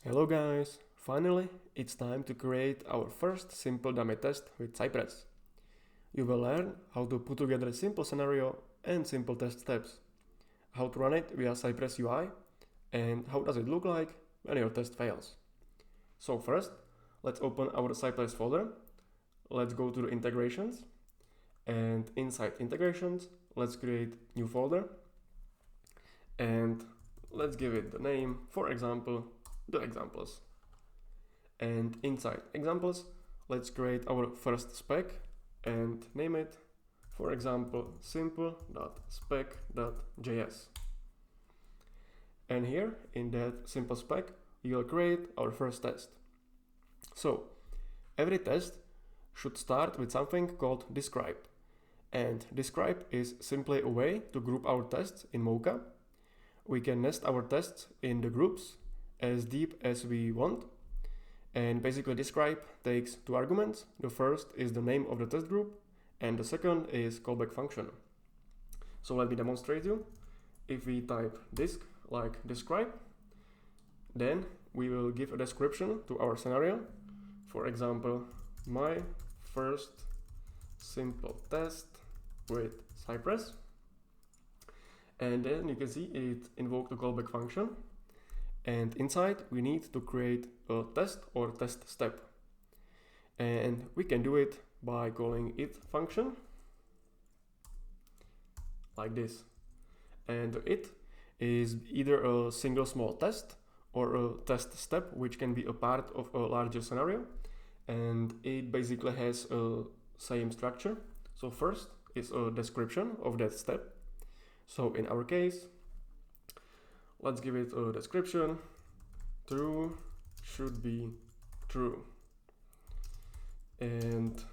Hello guys, finally it's time to create our first simple dummy test with Cypress. You will learn how to put together a simple scenario and simple test steps, how to run it via Cypress UI, and how does it look like when your test fails. So first, let's open our Cypress folder, let's go to the integrations, and inside integrations, let's create new folder, and let's give it the name, for example, the examples. And inside examples, let's create our first spec and name it, for example, simple.spec.js. And here in that simple spec, we will create our first test. So every test should start with something called describe. And describe is simply a way to group our tests in Mocha. We can nest our tests in the groups as deep as we want. And basically describe takes two arguments. The first is the name of the test group and the second is callback function. So let me demonstrate you. If we type disc like describe, then we will give a description to our scenario. For example, my first simple test with Cypress. And then you can see it invoked the callback function. And inside we need to create a test or test step. And we can do it by calling it function like this. And it is either a single small test or a test step, which can be a part of a larger scenario. And it basically has a same structure. So first is a description of that step. So in our case, let's give it a description. True should be true. And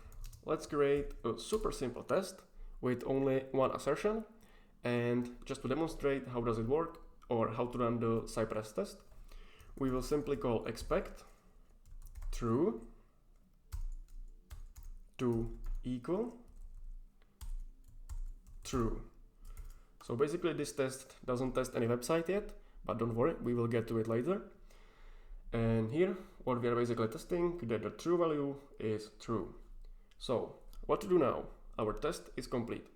let's create a super simple test with only one assertion. And just to demonstrate how does it work or how to run the Cypress test, we will simply call expect true to equal true. So basically this test doesn't test any website yet, but don't worry, we will get to it later. And here, what we are basically testing, that the true value is true. So what to do now? Our test is complete.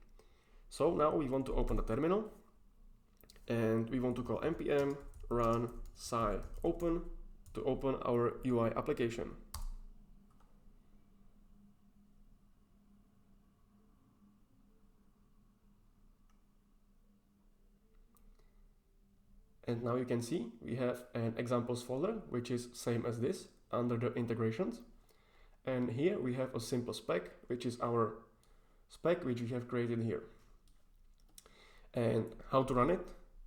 So now we want to open the terminal and we want to call npm run sci open to open our UI application. And now you can see we have an examples folder, which is same as this under the integrations. And here we have a simple spec, which is our spec, which we have created here. And how to run it?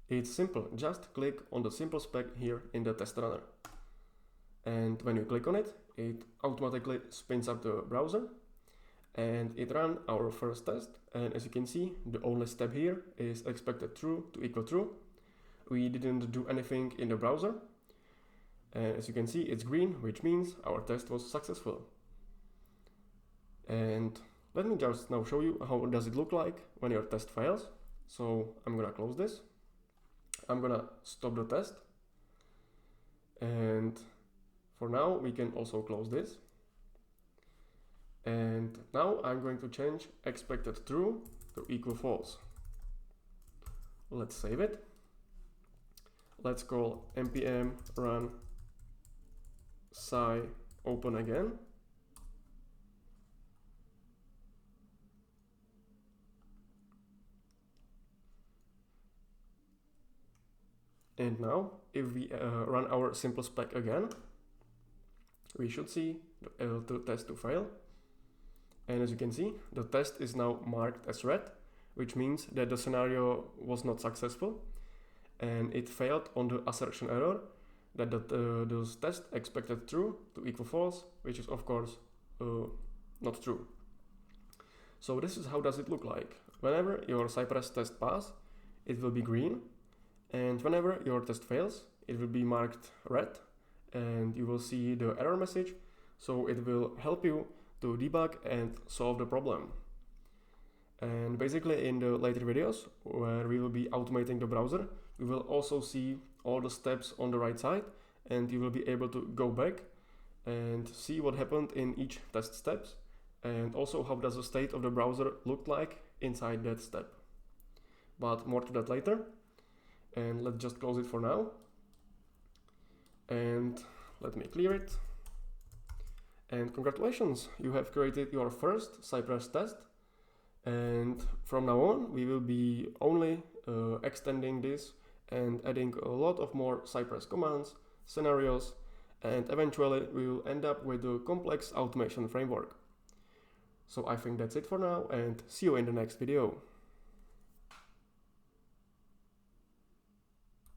It's simple. Just click on the simple spec here in the test runner. And when you click on it, it automatically spins up the browser and it runs our first test. And as you can see, the only step here is expected true to equal true. We didn't do anything in the browser. And as you can see, it's green, which means our test was successful. And let me just now show you how does it look like when your test fails. So I'm gonna close this. I'm gonna stop the test. And for now, we can also close this. And now I'm going to change expected true to equal false. Let's save it. Let's call npm run sci open again. And now if we run our simple spec again, we should see the test to fail. And as you can see, the test is now marked as red, which means that the scenario was not successful. And it failed on the assertion error that those test expected true to equal false, which is of course not true. So this is how does it look like. Whenever your Cypress test pass, it will be green, and whenever your test fails, it will be marked red, and you will see the error message. So it will help you to debug and solve the problem. And basically in the later videos where we will be automating the browser, we will also see all the steps on the right side and you will be able to go back and see what happened in each test steps, and also how does the state of the browser look like inside that step. But more to that later, and let's just close it for now. And let me clear it. And congratulations, you have created your first Cypress test. And from now on, we will be only extending this and adding a lot of more Cypress commands, scenarios, and eventually we will end up with a complex automation framework. So I think that's it for now, and see you in the next video.